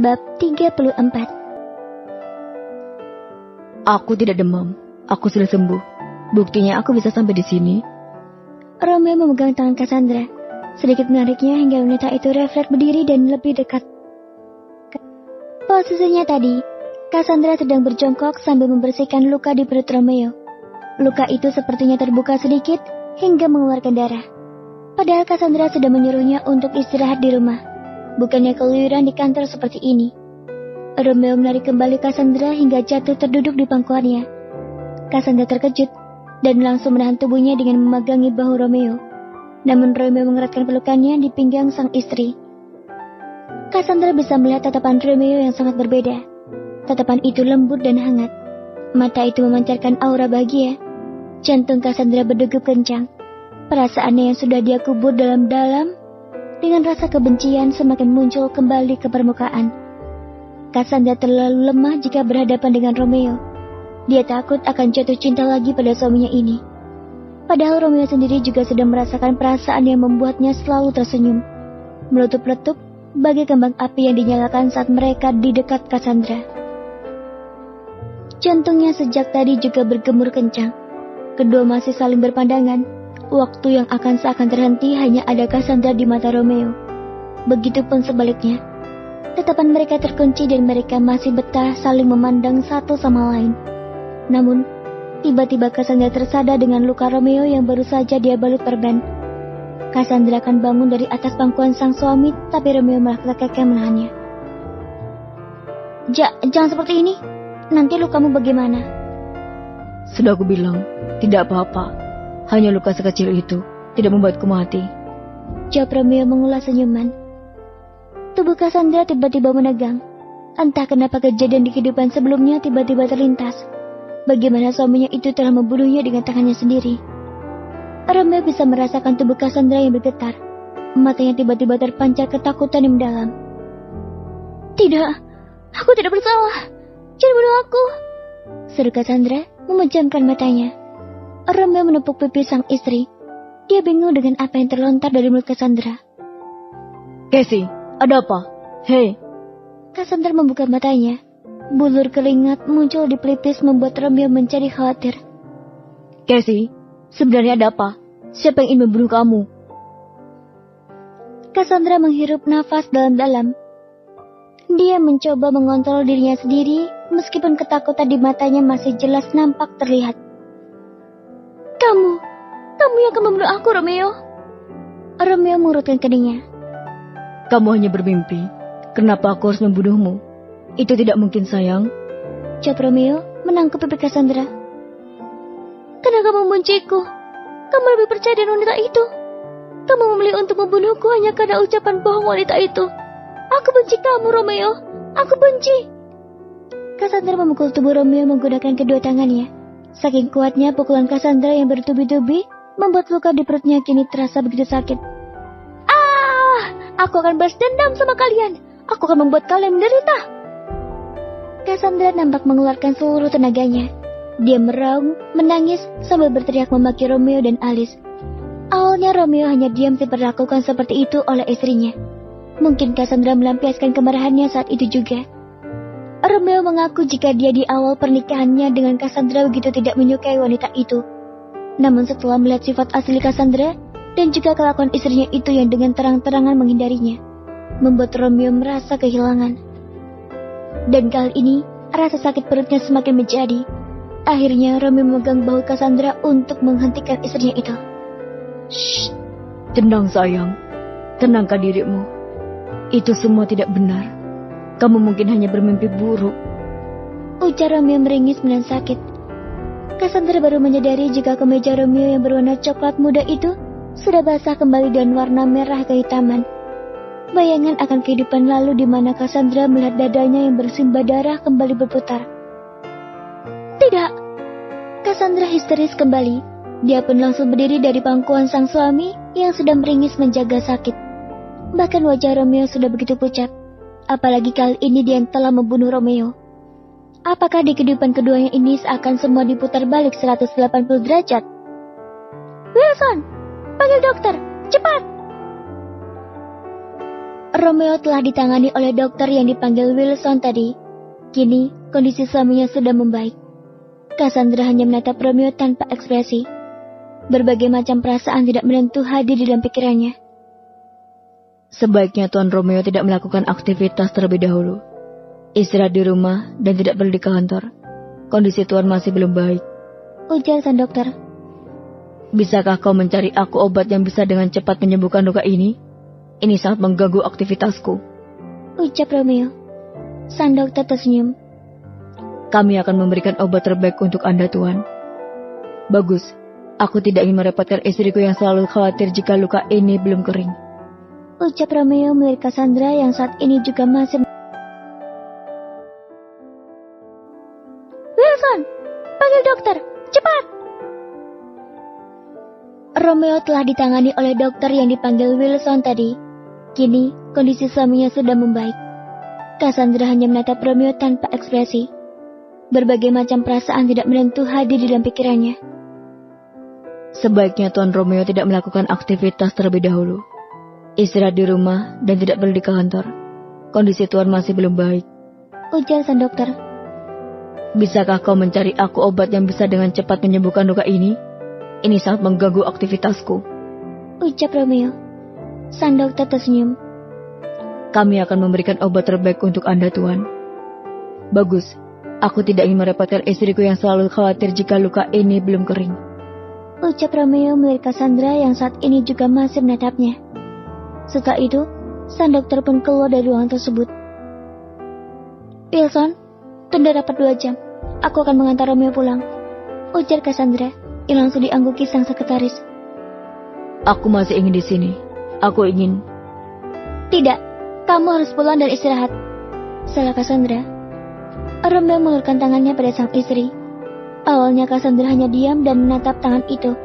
Bab 34. Aku tidak demam. Aku sudah sembuh. Buktinya aku bisa sampai di sini. Romeo memegang tangan Cassandra, sedikit menariknya hingga wanita itu refleks berdiri dan lebih dekat. Posisinya tadi, Cassandra sedang berjongkok sambil membersihkan luka di perut Romeo. Luka itu sepertinya terbuka sedikit hingga mengeluarkan darah. Padahal Cassandra sudah menyuruhnya untuk istirahat di rumah, bukannya keluyuran di kantor seperti ini. Romeo menarik kembali Cassandra hingga jatuh terduduk di pangkuannya. Cassandra terkejut dan langsung menahan tubuhnya dengan memegangi bahu Romeo. Namun Romeo mengeratkan pelukannya di pinggang sang istri. Cassandra bisa melihat tatapan Romeo yang sangat berbeda. Tatapan itu lembut dan hangat. Mata itu memancarkan aura bahagia. Jantung Cassandra berdegup kencang. Perasaannya yang sudah dia kubur dalam-dalam dengan rasa kebencian semakin muncul kembali ke permukaan. Cassandra terlalu lemah jika berhadapan dengan Romeo. Dia takut akan jatuh cinta lagi pada suaminya ini. Padahal Romeo sendiri juga sedang merasakan perasaan yang membuatnya selalu tersenyum, meletup-letup bagai kembang api yang dinyalakan saat mereka di dekat Cassandra. Jantungnya sejak tadi juga bergemur kencang. Kedua masih saling berpandangan. Waktu yang akan seakan terhenti hanya ada Cassandra di mata Romeo. Begitupun sebaliknya. Tatapan mereka terkunci dan mereka masih betah saling memandang satu sama lain. Namun, tiba-tiba Cassandra tersadar dengan luka Romeo yang baru saja dia balut perban. Cassandra akan bangun dari atas pangkuan sang suami, tapi Romeo malah kekeh menahannya. Jangan seperti ini. Nanti lukamu bagaimana? Sudah aku bilang, tidak apa-apa. Hanya luka sekecil itu, tidak membuatku mati. Jawab Romeo mengulas senyuman. Tubuh Cassandra tiba-tiba menegang. Entah kenapa kejadian di kehidupan sebelumnya tiba-tiba terlintas. Bagaimana suaminya itu telah membunuhnya dengan tangannya sendiri. Romeo bisa merasakan tubuh Cassandra yang bergetar. Matanya tiba-tiba terpancar ketakutan yang mendalam. Tidak, aku tidak bersalah. Jangan bunuh aku, seru Cassandra memejamkan matanya. Romeo menepuk pipi sang istri. Dia bingung dengan apa yang terlontar dari mulut Cassandra. Cassie, ada apa? Hei. Cassandra membuka matanya. Bulur keringat muncul di pelipis membuat Romeo menjadi khawatir. Cassie, sebenarnya ada apa? Siapa yang ingin membunuh kamu? Cassandra menghirup nafas dalam-dalam. Dia mencoba mengontrol dirinya sendiri, meskipun ketakutan di matanya masih jelas nampak terlihat. Kamu yang akan membunuh aku, Romeo. Romeo mengurutkan keningnya. Kamu hanya bermimpi. Kenapa aku harus membunuhmu? Itu tidak mungkin, sayang. Jawab Romeo menangkap pipi Cassandra. Karena kamu membenciku. Kamu lebih percaya dengan wanita itu. Kamu memilih untuk membunuhku hanya karena ucapan bohong wanita itu. Aku benci kamu, Romeo. Aku benci. Cassandra memukul tubuh Romeo menggunakan kedua tangannya. Saking kuatnya pukulan Cassandra yang bertubi-tubi membuat luka di perutnya kini terasa begitu sakit. Aku akan balas dendam sama kalian. Aku akan membuat kalian menderita. Cassandra nampak mengeluarkan seluruh tenaganya. Dia meraung, menangis sambil berteriak memaki Romeo dan Alice. Awalnya Romeo hanya diam diperlakukan seperti itu oleh istrinya. Mungkin Cassandra melampiaskan kemarahannya saat itu juga. Romeo mengaku jika dia di awal pernikahannya dengan Cassandra begitu tidak menyukai wanita itu. Namun setelah melihat sifat asli Cassandra dan juga kelakuan istrinya itu yang dengan terang-terangan menghindarinya, membuat Romeo merasa kehilangan. Dan kali ini rasa sakit perutnya semakin menjadi. Akhirnya Romeo memegang bahu Cassandra untuk menghentikan istrinya itu. Shh, tenang sayang, tenangkan dirimu. Itu semua tidak benar. Kamu mungkin hanya bermimpi buruk, ujar Romeo meringis dengan sakit. Cassandra baru menyadari jika kemeja Romeo yang berwarna coklat muda itu sudah basah kembali dan warna merah kehitaman. Bayangan akan kehidupan lalu di mana Cassandra melihat dadanya yang bersimbah darah kembali berputar. Tidak! Cassandra histeris kembali. Dia pun langsung berdiri dari pangkuan sang suami yang sedang meringis menjaga sakit. Bahkan wajah Romeo sudah begitu pucat. Apalagi kali ini dia yang telah membunuh Romeo. Apakah di kehidupan keduanya ini seakan semua diputar balik 180 derajat? Wilson, panggil dokter, cepat! Romeo telah ditangani oleh dokter yang dipanggil Wilson tadi. Kini, kondisi suaminya sudah membaik. Cassandra hanya menatap Romeo tanpa ekspresi. Berbagai macam perasaan tidak menentu hadir di dalam pikirannya. Sebaiknya Tuan Romeo tidak melakukan aktivitas terlebih dahulu. Istirahat di rumah dan tidak perlu di kantor. Kondisi Tuan masih belum baik, ujar sang dokter. Bisakah kau mencari aku obat yang bisa dengan cepat menyembuhkan luka ini? Ini sangat mengganggu aktivitasku, ucap Romeo. Sang dokter tersenyum. Kami akan memberikan obat terbaik untuk Anda, Tuan. Bagus, aku tidak ingin merepotkan istriku yang selalu khawatir jika luka ini belum kering, ucap Romeo melirik Cassandra yang saat ini juga masih. Wilson, panggil dokter, cepat! Romeo telah ditangani oleh dokter yang dipanggil Wilson tadi. Kini, kondisi suaminya sudah membaik. Cassandra hanya menatap Romeo tanpa ekspresi. Berbagai macam perasaan tidak menentu hadir di dalam pikirannya. Sebaiknya Tuan Romeo tidak melakukan aktivitas terlebih dahulu. Istirahat di rumah dan tidak perlu di kantor. Kondisi Tuan masih belum baik, ujar sang dokter. Bisakah kau mencari aku obat yang bisa dengan cepat menyembuhkan luka ini? Ini sangat mengganggu aktivitasku, ucap Romeo. Sang dokter tersenyum. Kami akan memberikan obat terbaik untuk Anda, Tuan. Bagus, aku tidak ingin merepotkan istriku yang selalu khawatir jika luka ini belum kering, ucap Romeo melirik Cassandra yang saat ini juga masih menatapnya. Setelah itu, sang dokter pun keluar dari ruangan tersebut. Wilson, tunda rapat 2 jam. Aku akan mengantar Romeo pulang, ujar Cassandra yang langsung diangguki sang sekretaris. Aku masih ingin di sini. Aku ingin. Tidak, kamu harus pulang dan istirahat, salah Cassandra. Romeo mengulurkan tangannya pada sang istri. Awalnya Cassandra hanya diam dan menatap tangan itu.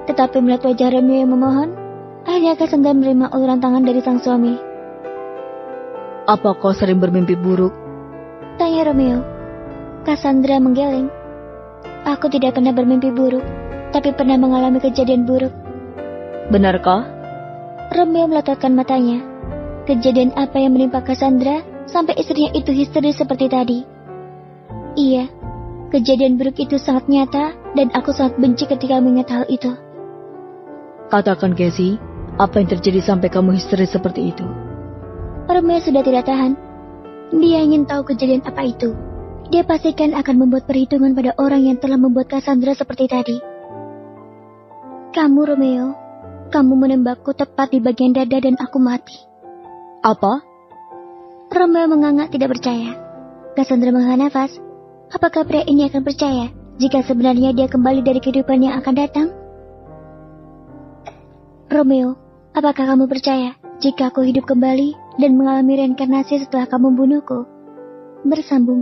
Tetapi melihat wajah Romeo yang memohon, akhirnya Cassandra menerima uluran tangan dari sang suami. Apa kau sering bermimpi buruk? Tanya Romeo. Cassandra menggeleng. Aku tidak pernah bermimpi buruk, tapi pernah mengalami kejadian buruk. Benarkah? Romeo melototkan matanya. Kejadian apa yang menimpa Cassandra sampai istrinya itu histeris seperti tadi? Iya, kejadian buruk itu sangat nyata dan aku sangat benci ketika mengingat hal itu. Katakan, Cassie, apa yang terjadi sampai kamu histeris seperti itu? Romeo sudah tidak tahan. Dia ingin tahu kejadian apa itu. Dia pastikan akan membuat perhitungan pada orang yang telah membuat Cassandra seperti tadi. Kamu, Romeo, kamu menembakku tepat di bagian dada dan aku mati. Apa? Romeo menganga tidak percaya. Cassandra menghela nafas. Apakah pria ini akan percaya jika sebenarnya dia kembali dari kehidupan yang akan datang? Romeo, apakah kamu percaya jika aku hidup kembali dan mengalami reinkarnasi setelah kamu membunuhku? Bersambung.